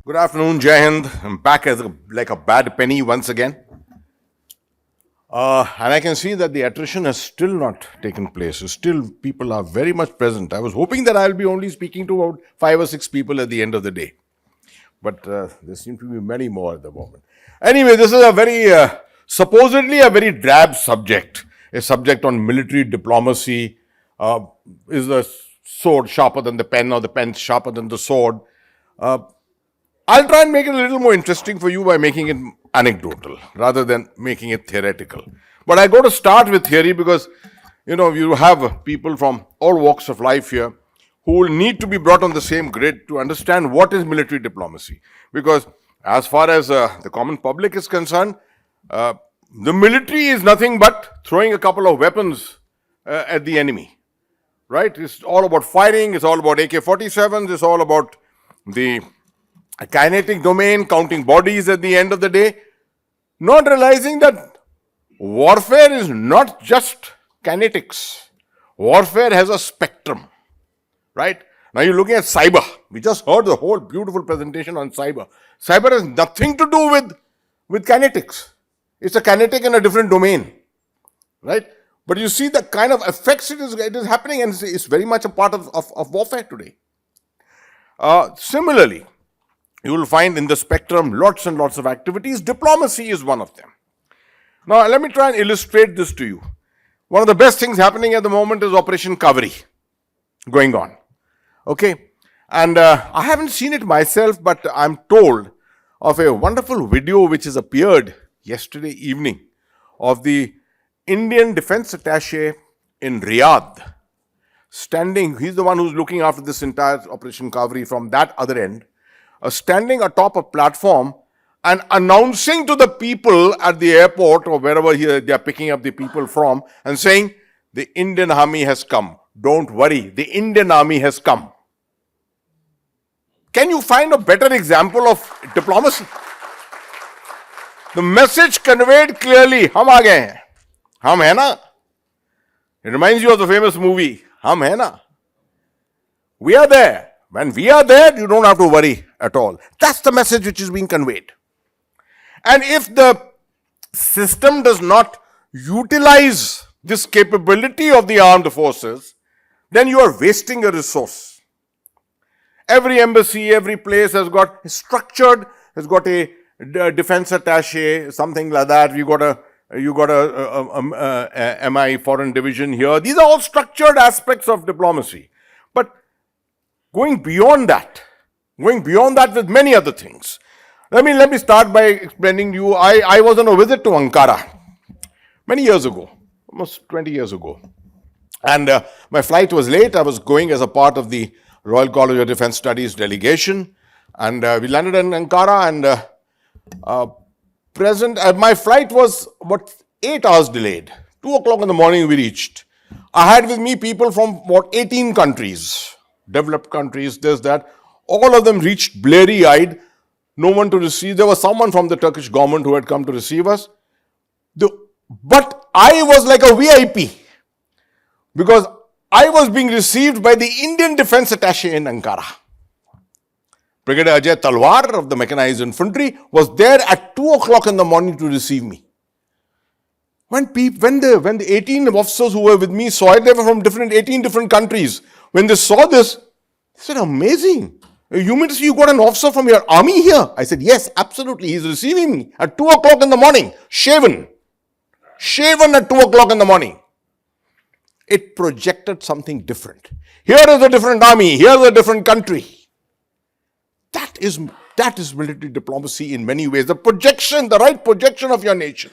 Good afternoon, Jai Hind. I'm back like a bad penny once again. And I can see that the attrition has still not taken place. Still, people are very much present. I was hoping that I'll be only speaking to about 5 or 6 people at the end of the day. But there seem to be many more at the moment. Anyway, this is a very, supposedly a very drab subject. A subject on military diplomacy. Is the sword sharper than the pen or the pen sharper than the sword? I'll try and make it a little more interesting for you by making it anecdotal rather than making it theoretical. But I got to start with theory because, you have people from all walks of life here who will need to be brought on the same grid to understand what is military diplomacy. Because as far as the common public is concerned, the military is nothing but throwing a couple of weapons at the enemy. Right? It's all about fighting, it's all about AK-47s, it's all about the kinetic domain, counting bodies at the end of the day, not realizing that warfare is not just kinetics. Warfare has a spectrum, right? Now you're looking at cyber. We just heard the whole beautiful presentation on cyber. Cyber has nothing to do with kinetics. It's a kinetic in a different domain, right? But you see the kind of effects it is happening, and it's very much a part of warfare today. Similarly, you will find in the spectrum lots and lots of activities. Diplomacy is one of them. Now, let me try and illustrate this to you. One of the best things happening at the moment is Operation Kaveri going on. Okay? And I haven't seen it myself, but I'm told of a wonderful video which has appeared yesterday evening of the Indian Defense Attaché in Riyadh standing. He's the one who's looking after this entire Operation Kaveri from that other end. Standing atop a platform and announcing to the people at the airport or wherever they are picking up the people from and saying, the Indian army has come. Don't worry, the Indian army has come. Can you find a better example of diplomacy? The message conveyed clearly, hum aa gaye hain. Hum hai na? It reminds you of the famous movie, Hum hai na? We are there. When we are there, you don't have to worry at all. That's the message which is being conveyed. And if the system does not utilize this capability of the armed forces, then you are wasting a resource. Every embassy, every place has got structured, has got a defense attaché, something like that. You got a MI foreign division here. These are all structured aspects of diplomacy. But going beyond that with many other things. Let me start by explaining to you. I was on a visit to Ankara many years ago, almost 20 years ago. And my flight was late. I was going as a part of the Royal College of Defence Studies delegation. And we landed in Ankara and my flight was about 8 hours delayed. 2 o'clock in the morning we reached. I had with me people from 18 countries. Developed countries, this, that. All of them reached bleary-eyed. No one to receive. There was someone from the Turkish government who had come to receive us. But I was like a VIP because I was being received by the Indian Defense Attaché in Ankara. Brigadier Ajay Talwar of the Mechanized Infantry was there at 2 o'clock in the morning to receive me. When the 18 officers who were with me saw it, they were from 18 different countries. When they saw this, they said, amazing. You mean to say you got an officer from your army here? I said, yes, absolutely. He's receiving me at 2 o'clock in the morning, shaven at 2 o'clock in the morning. It projected something different. Here is a different army. Here's a different country. That is military diplomacy in many ways. The right projection of your nation.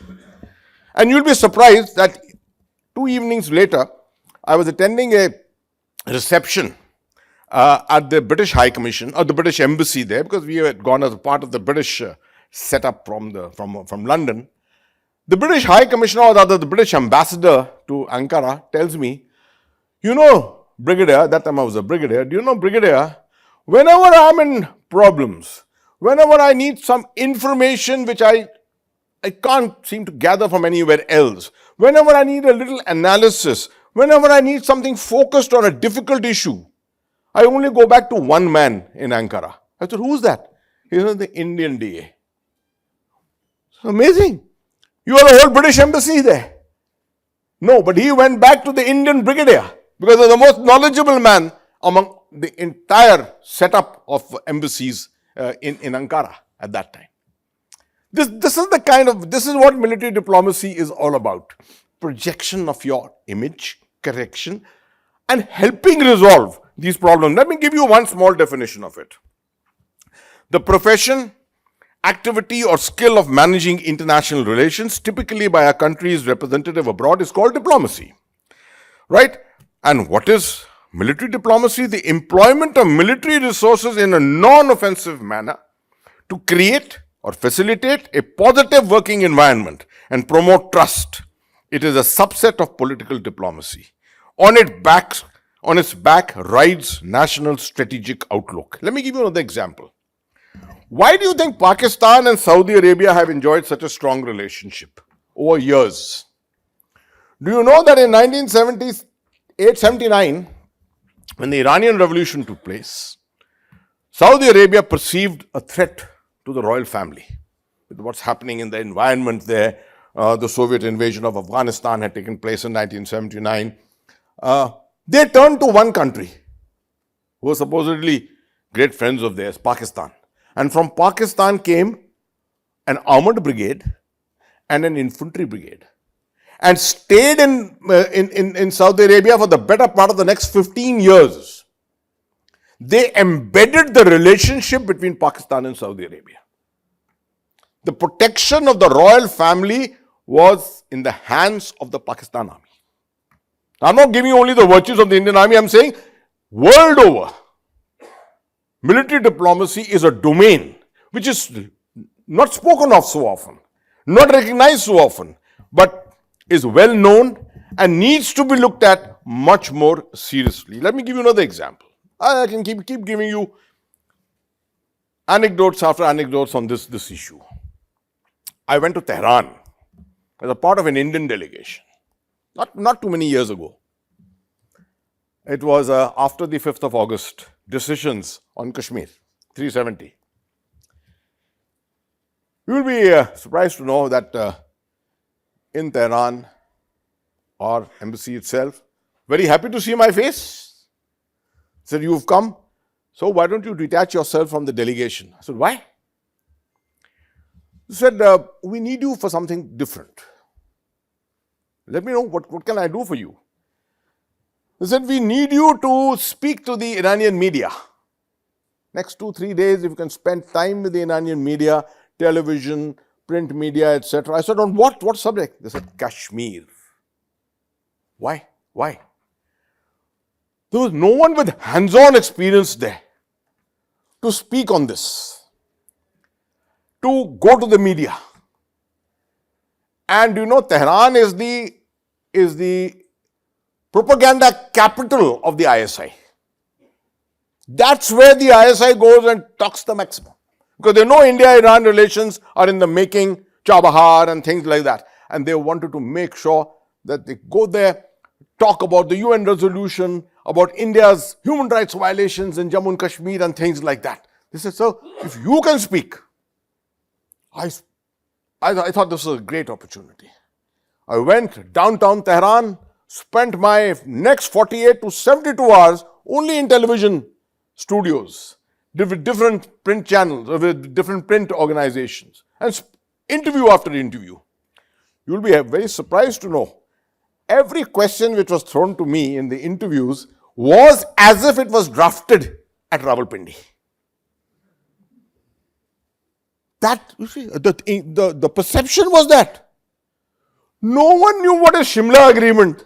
And you'll be surprised that 2 evenings later, I was attending a reception at the British High Commission or the British Embassy there, because we had gone as a part of the British setup from London. The British High Commissioner, or rather the British Ambassador to Ankara, tells me, Brigadier, that time I was a brigadier, Brigadier, whenever I'm in problems, whenever I need some information which I can't seem to gather from anywhere else, whenever I need a little analysis, whenever I need something focused on a difficult issue, I only go back to one man in Ankara. I said, who's that? He's in the Indian DA. It's amazing. You have a whole British embassy there. No, but he went back to the Indian brigadier because he's the most knowledgeable man among the entire setup of embassies in Ankara at that time. This is what military diplomacy is all about. Projection of your image, correction, and helping resolve these problems. Let me give you one small definition of it. The profession, activity, or skill of managing international relations, typically by a country's representative abroad, is called diplomacy. Right? And what is military diplomacy? The employment of military resources in a non-offensive manner to create or facilitate a positive working environment and promote trust. It is a subset of political diplomacy. On its back rides national strategic outlook. Let me give you another example. Why do you think Pakistan and Saudi Arabia have enjoyed such a strong relationship over years? Do you know that in 1978-79, when the Iranian Revolution took place, Saudi Arabia perceived a threat to the royal family with what's happening in the environment there. The Soviet invasion of Afghanistan had taken place in 1979. They turned to one country who were supposedly great friends of theirs, Pakistan. And from Pakistan came an armored brigade and an infantry brigade and stayed in Saudi Arabia for the better part of the next 15 years. They embedded the relationship between Pakistan and Saudi Arabia. The protection of the royal family was in the hands of the Pakistan army. I'm not giving you only the virtues of the Indian army, I'm saying world over, military diplomacy is a domain which is not spoken of so often, not recognized so often, but is well known and needs to be looked at much more seriously. Let me give you another example. I can keep giving you anecdotes after anecdotes on this issue. I went to Tehran as a part of an Indian delegation, not too many years ago. It was after the 5th of August decisions on Kashmir, 370. You will be surprised to know that in Tehran, our embassy itself, very happy to see my face. Said, you've come, so why don't you detach yourself from the delegation? I said, why? He said, we need you for something different. Let me know, what can I do for you? He said, we need you to speak to the Iranian media. Next 2-3 days, if you can spend time with the Iranian media, television, print media, etc. I said, on what? What subject? They said, Kashmir. Why? Why? There was no one with hands-on experience there to speak on this, to go to the media. And you know, Tehran is the propaganda capital of the ISI. That's where the ISI goes and talks the maximum. Because they know India-Iran relations are in the making, Chabahar and things like that. And they wanted to make sure that they go there, talk about the UN resolution, about India's human rights violations in Jammu and Kashmir and things like that. They said, so if you can speak, I thought this was a great opportunity. I went downtown Tehran, spent my next 48 to 72 hours only in television studios, different print channels, with different print organizations, and interview after interview. You will be very surprised to know every question which was thrown to me in the interviews was as if it was drafted at Rawalpindi. That, you see, the perception was that no one knew what is Shimla Agreement.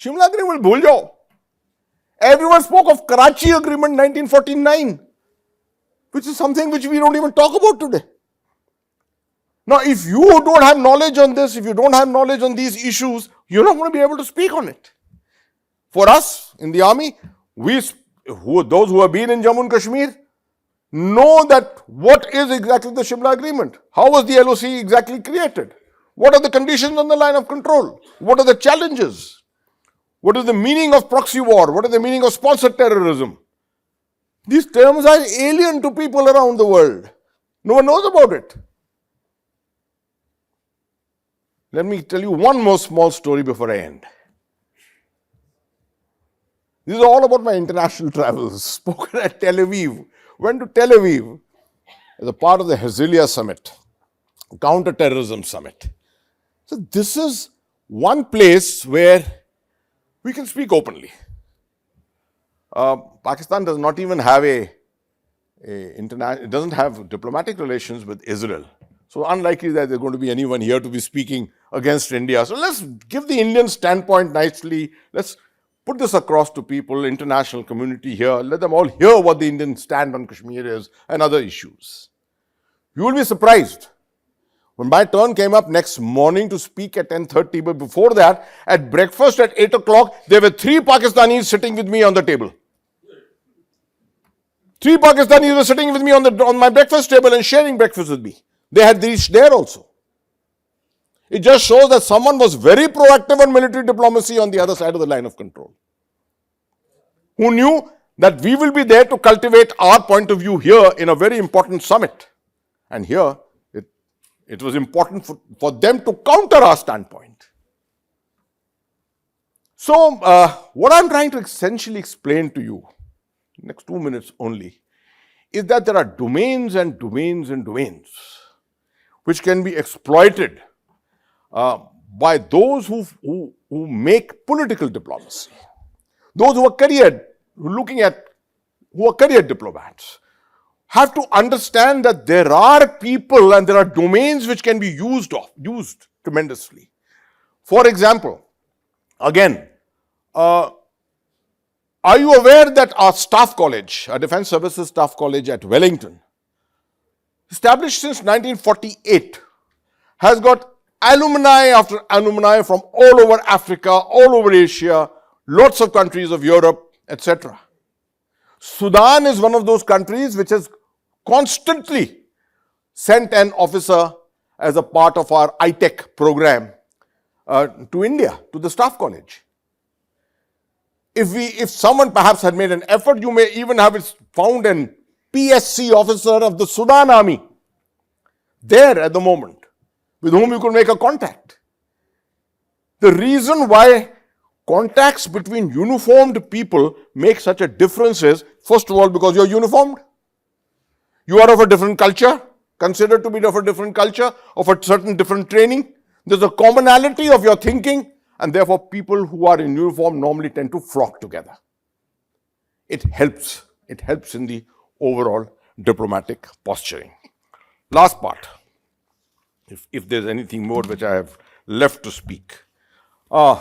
Shimla Agreement, bhul jao. Everyone spoke of Karachi Agreement 1949, which is something which we don't even talk about today. Now, if you don't have knowledge on this, if you don't have knowledge on these issues, you're not going to be able to speak on it. For us in the army, those who have been in Jammu and Kashmir know that what is exactly the Shimla Agreement? How was the LOC exactly created? What are the conditions on the line of control? What are the challenges? What is the meaning of proxy war? What is the meaning of sponsored terrorism? These terms are alien to people around the world. No one knows about it. Let me tell you one more small story before I end. This is all about my international travels. Spoken at Tel Aviv. Went to Tel Aviv as a part of the Herzliya summit, counter-terrorism summit. So this is one place where we can speak openly. Pakistan does not even have it doesn't have diplomatic relations with Israel. So unlikely that there's going to be anyone here to be speaking against India. So let's give the Indian standpoint nicely. Let's put this across to people, international community here. Let them all hear what the Indian stand on Kashmir is and other issues. You will be surprised. When my turn came up next morning to speak at 10:30, but before that, at breakfast at 8 o'clock, there were 3 Pakistanis sitting with me on the table. 3 Pakistanis were sitting with me on my breakfast table and sharing breakfast with me. They had reached there also. It just shows that someone was very proactive on military diplomacy on the other side of the line of control, who knew that we will be there to cultivate our point of view here in a very important summit. And here, it was important for them to counter our standpoint. So, what I'm trying to essentially explain to you, next 2 minutes only, is that there are domains and domains and domains which can be exploited by those who make political diplomacy, those who are career diplomats, have to understand that there are people and there are domains which can be used tremendously. For example, again, are you aware that our staff college, our Defense Services Staff College at Wellington, established since 1948, has got alumni after alumni from all over Africa, all over Asia, lots of countries of Europe, etc. Sudan is one of those countries which has constantly sent an officer as a part of our ITEC program to India, to the staff college. If someone perhaps had made an effort, you may even have found an PSC officer of the Sudan army there at the moment, with whom you could make a contact. The reason why contacts between uniformed people make such a difference is, first of all, because you're uniformed. You are of a different culture, considered to be of a different culture, of a certain different training. There's a commonality of your thinking, and therefore people who are in uniform normally tend to flock together. It helps. It helps in the overall diplomatic posturing. Last part, if there's anything more which I have left to speak. Do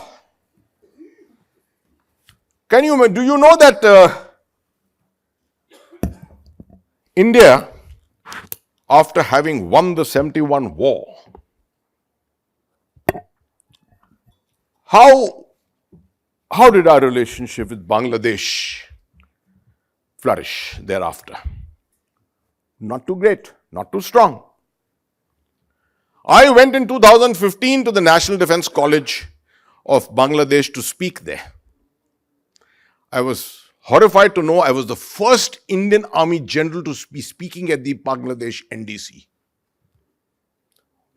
you know that India, after having won the 71 war, how did our relationship with Bangladesh flourish thereafter? Not too great, not too strong. I went in 2015 to the National Defense College of Bangladesh to speak there. I was horrified to know I was the first Indian Army general to be speaking at the Bangladesh NDC.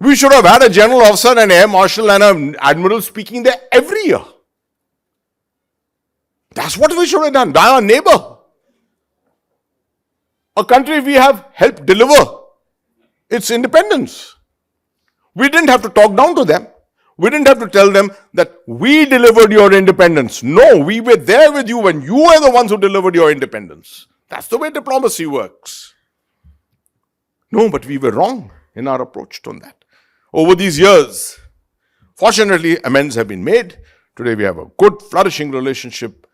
We should have had a general officer, an air marshal, and an admiral speaking there every year. That's what we should have done. By our neighbor, a country we have helped deliver its independence. We didn't have to talk down to them. We didn't have to tell them that we delivered your independence. No, we were there with you when you were the ones who delivered your independence. That's the way diplomacy works. No, but we were wrong in our approach on that. Over these years, fortunately, amends have been made. Today we have a good, flourishing relationship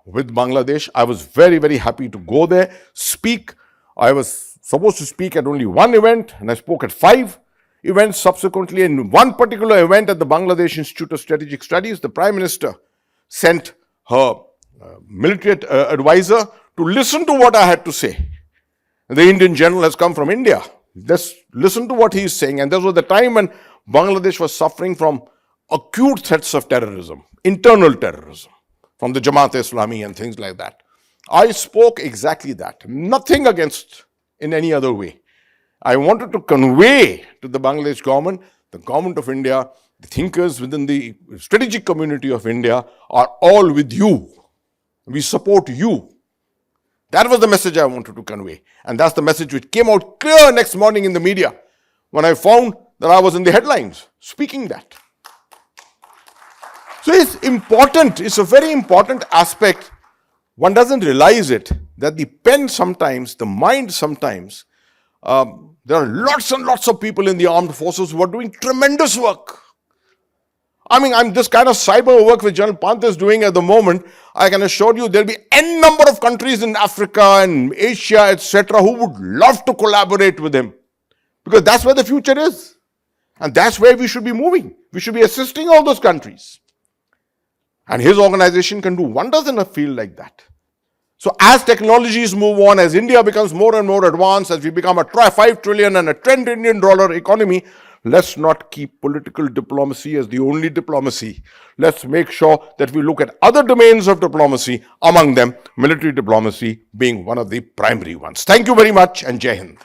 with Bangladesh. I was very, very happy to go there, speak. I was supposed to speak at only one event, and I spoke at 5 events subsequently. In one particular event at the Bangladesh Institute of Strategic Studies, the Prime Minister sent her military advisor to listen to what I had to say. The Indian general has come from India. Let's listen to what he is saying. And this was the time when Bangladesh was suffering from acute threats of terrorism, internal terrorism, from the Jamaat-e-Islami and things like that. I spoke exactly that. Nothing against in any other way. I wanted to convey to the Bangladesh government, the government of India, the thinkers within the strategic community of India are all with you. We support you. That was the message I wanted to convey. And that's the message which came out clear next morning in the media when I found that I was in the headlines speaking that. So it's important, it's a very important aspect. One doesn't realize it, that the pen sometimes, the mind sometimes, there are lots and lots of people in the armed forces who are doing tremendous work. I mean, this kind of cyber work which General Pant is doing at the moment, I can assure you there'll be n number of countries in Africa and Asia, etc., who would love to collaborate with him. Because that's where the future is. And that's where we should be moving. We should be assisting all those countries. And his organization can do wonders in a field like that. So as technologies move on, as India becomes more and more advanced, as we become a $5 trillion and a $10 trillion economy, let's not keep political diplomacy as the only diplomacy. Let's make sure that we look at other domains of diplomacy, among them military diplomacy being one of the primary ones. Thank you very much and Jai Hind.